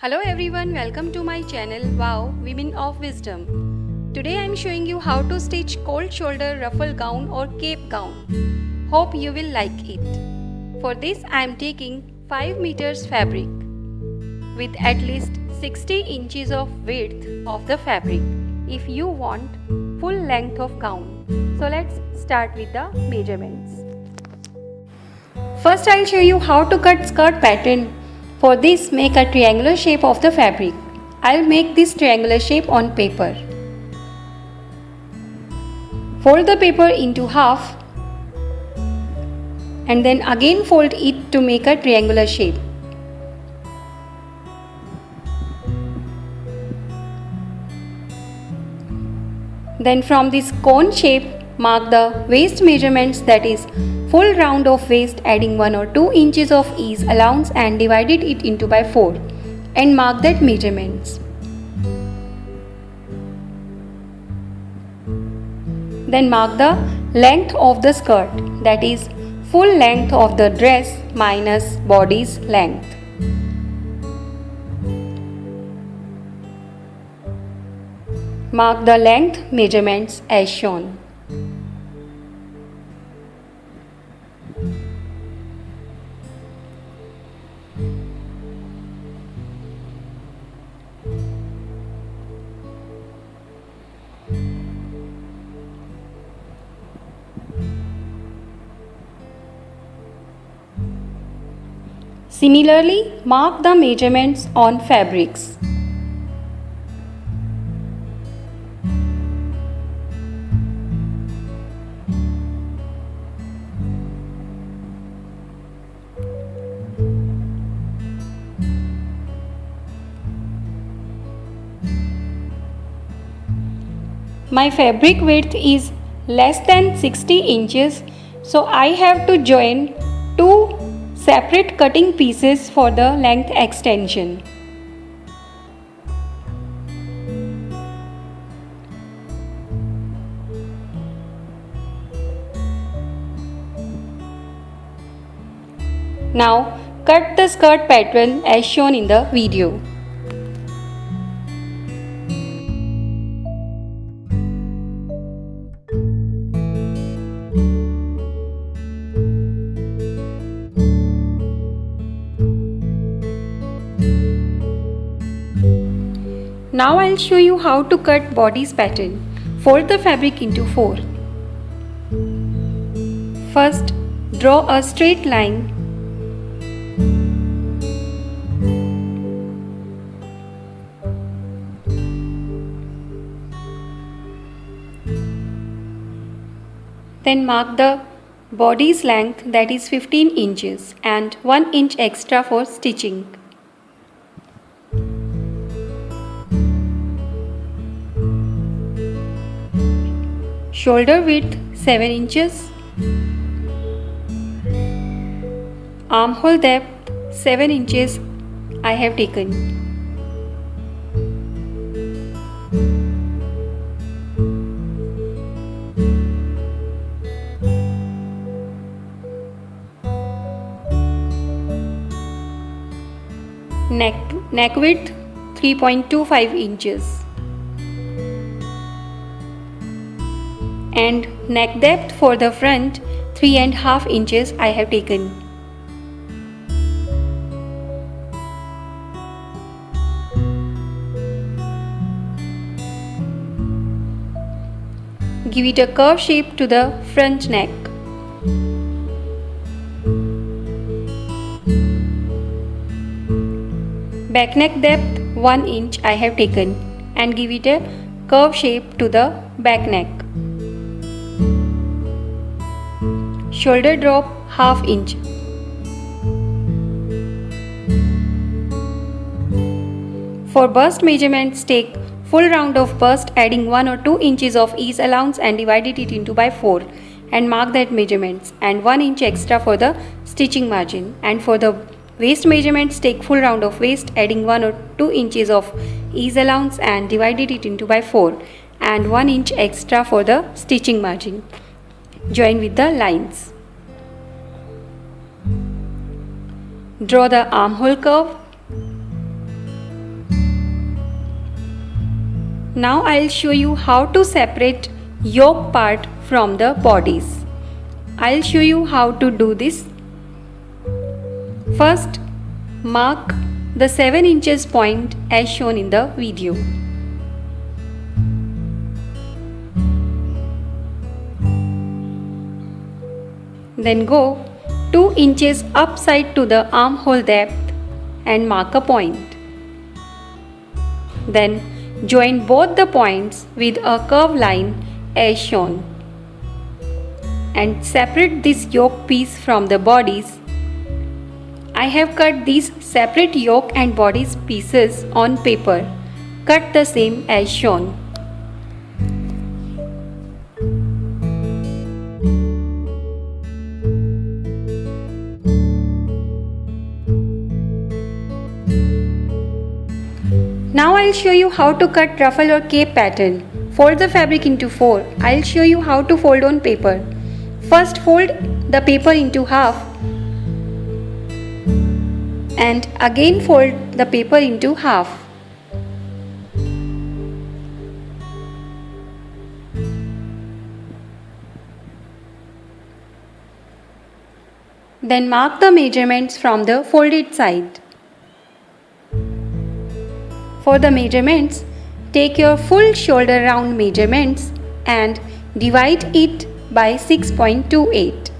Hello everyone, welcome to my channel Wow Women of Wisdom. Today I am showing you how to stitch cold shoulder ruffle gown or cape gown. Hope you will like it. For this I am taking 5 meters fabric with at least 60 inches of width of the fabric if you want full length of gown. So let's start with the measurements. First I'll show you how to cut skirt pattern. For this, make a triangular shape of the fabric. I'll make this triangular shape on paper. Fold the paper into half and then again fold it to make a triangular shape. Then from this cone shape, mark the waist measurements, that is full round of waist, adding 1 or 2 inches of ease allowance and divided it into by 4 and mark that measurements. Then mark the length of the skirt, that is full length of the dress minus body's length. Mark the length measurements as shown. Similarly, mark the measurements on fabrics. My fabric width is less than 60 inches, so I have to join two separate cutting pieces for the length extension. Now cut the skirt pattern as shown in the video. Now I'll show you how to cut bodice pattern. Fold the fabric into 4. First, draw a straight line. Then mark the bodice length, that is 15 inches, and 1 inch extra for stitching. Shoulder width 7 inches, armhole depth 7 inches I have taken. Neck width 3.25 inches. And neck depth for the front 3.5 inches I have taken. Give it a curve shape to the front neck. Back neck depth 1 inch I have taken and give it a curve shape to the back neck. Shoulder drop ½ inch. For bust measurements, take full round of bust, adding 1 or 2 inches of ease allowance and divided it into by 4 and mark that measurements, and 1 inch extra for the stitching margin. And for the waist measurements, take full round of waist, adding 1 or 2 inches of ease allowance and divided it into by 4 and 1 inch extra for the stitching margin. Join with the lines. Draw the armhole curve Now I'll show you how to separate yoke part from the bodice. I'll show you how to do this. First, mark the 7 inches point as shown in the video. Then go 2 inches upside to the armhole depth and mark a point. Then join both the points with a curved line as shown. And separate this yoke piece from the bodice. I have cut these separate yoke and bodice pieces on paper. Cut the same as shown. Now I'll show you how to cut ruffle or cape pattern. Fold the fabric into 4. I'll show you how to fold on paper. First, fold the paper into half and again fold the paper into half. Then mark the measurements from the folded side. For the measurements, take your full shoulder round measurements and divide it by 6.28.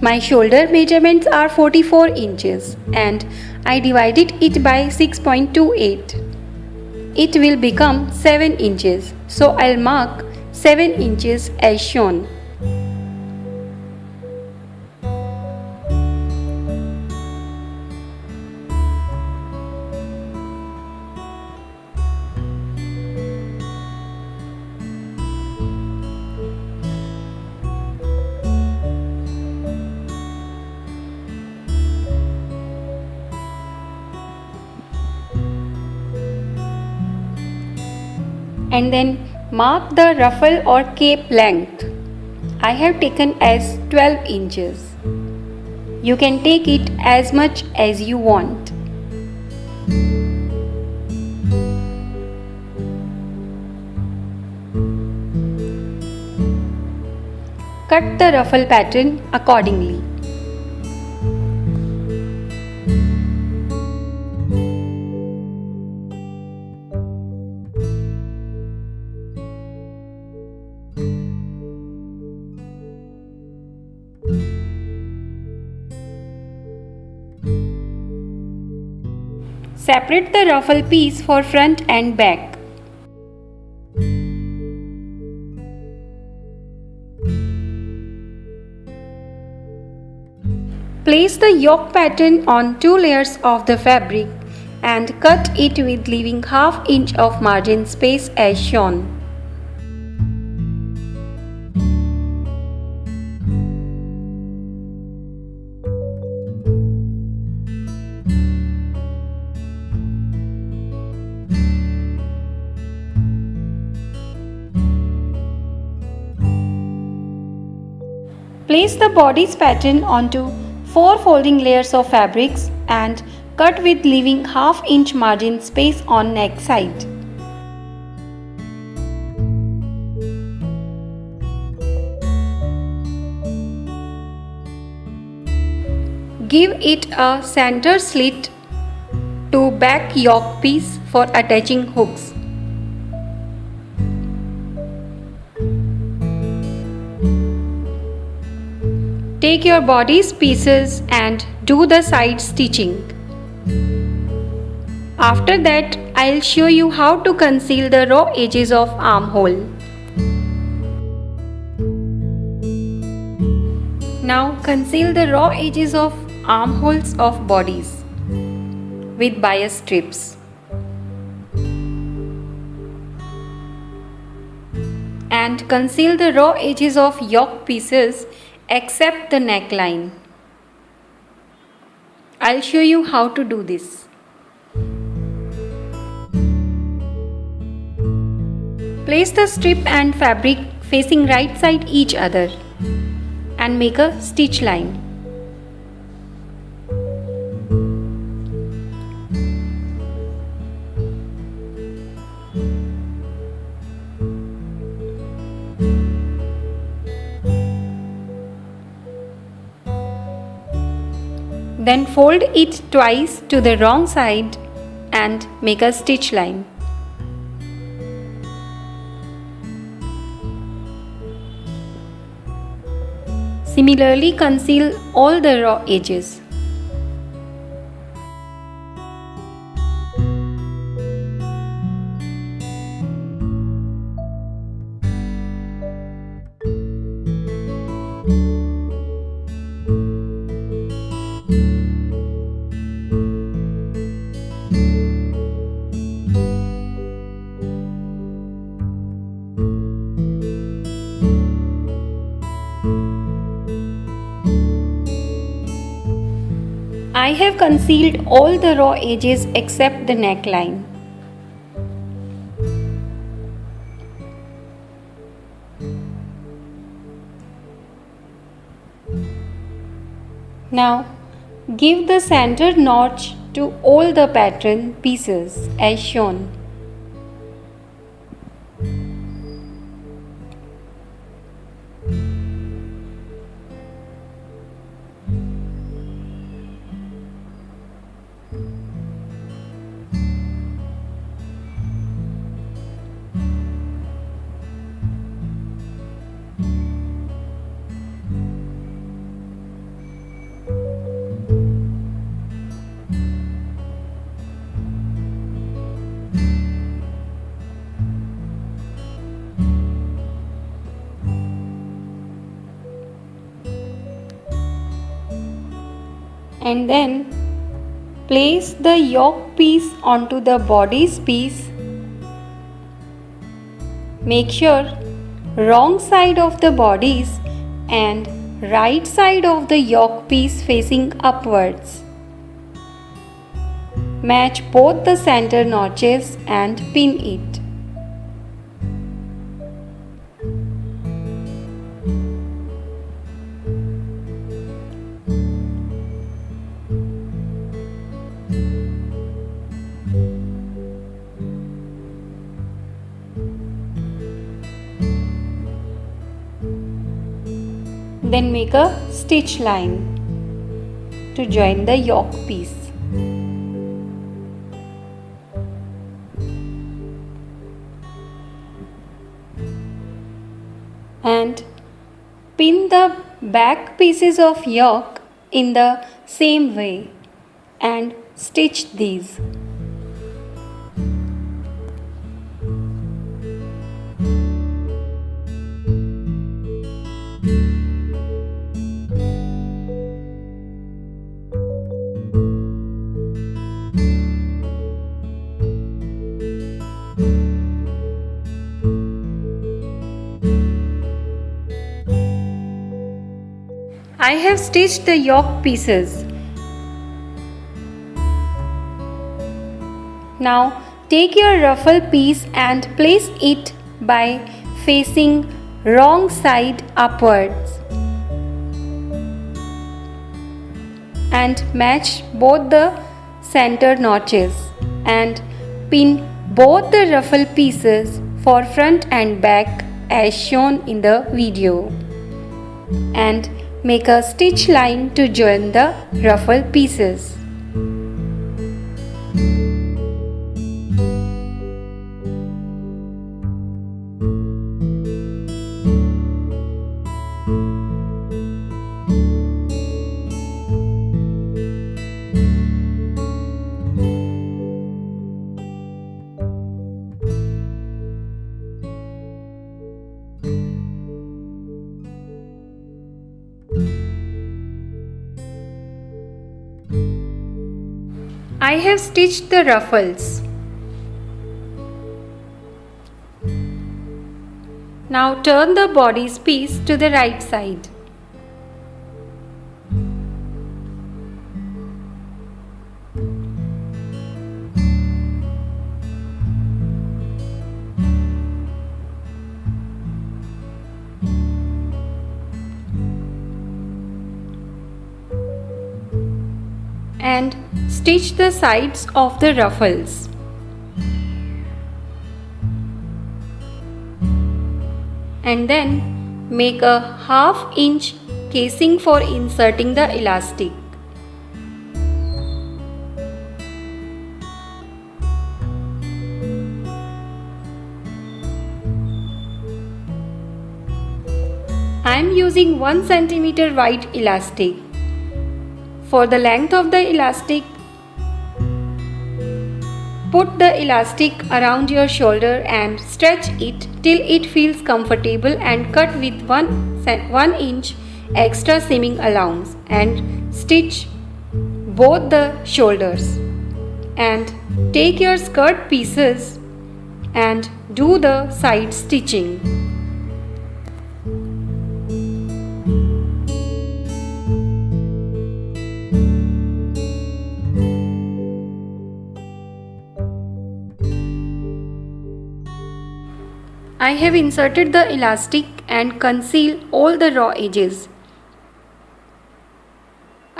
My shoulder measurements are 44 inches and I divided it by 6.28. It will become 7 inches, so I'll mark 7 inches as shown. And then mark the ruffle or cape length. I have taken as 12 inches. You can take it as much as you want. Cut the ruffle pattern accordingly. Separate the ruffle piece for front and back. Place the yoke pattern on 2 layers of the fabric and cut it with leaving half inch of margin space as shown. Place the bodice pattern onto 4 folding layers of fabrics and cut with leaving half inch margin space on neck side. Give it a center slit to back yoke piece for attaching hooks. Take your bodice pieces and do the side stitching. After that, I'll show you how to conceal the raw edges of armhole. Now conceal the raw edges of armholes of bodies with bias strips. And conceal the raw edges of yoke pieces except the neckline. I'll show you how to do this. Place the strip and fabric facing right side each other and make a stitch line. Then fold it twice to the wrong side and make a stitch line. Similarly, conceal all the raw edges. I have concealed all the raw edges except the neckline. Now, give the center notch to all the pattern pieces as shown. And then place the yoke piece onto the bodice piece. Make sure wrong side of the bodice and right side of the yoke piece facing upwards. Match both the center notches and pin it. Then make a stitch line to join the yoke piece. And pin the back pieces of yoke in the same way and stitch these. I have stitched the yoke pieces. Now take your ruffle piece and place it by facing wrong side upwards and match both the center notches and pin both the ruffle pieces for front and back as shown in the video, and make a stitch line to join the ruffle pieces. I have stitched the ruffles. Now turn the bodice piece to the right side. And stitch the sides of the ruffles. And then make a 1/2 inch casing for inserting the elastic. I am using 1 cm wide elastic. For the length of the elastic, put the elastic around your shoulder and stretch it till it feels comfortable and cut with 1 inch extra seaming allowance and stitch both the shoulders. And take your skirt pieces and do the side stitching. I have inserted the elastic and conceal all the raw edges.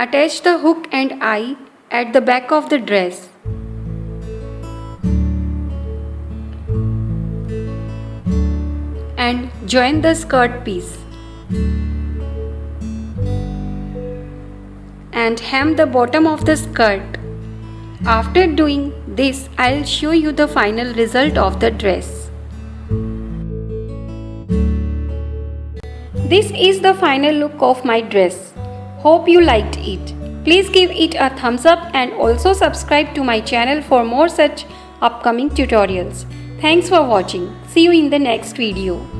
Attach the hook and eye at the back of the dress. And join the skirt piece. And hem the bottom of the skirt. After doing this, I'll show you the final result of the dress. This is the final look of my dress. Hope you liked it. Please give it a thumbs up and also subscribe to my channel for more such upcoming tutorials. Thanks for watching. See you in the next video.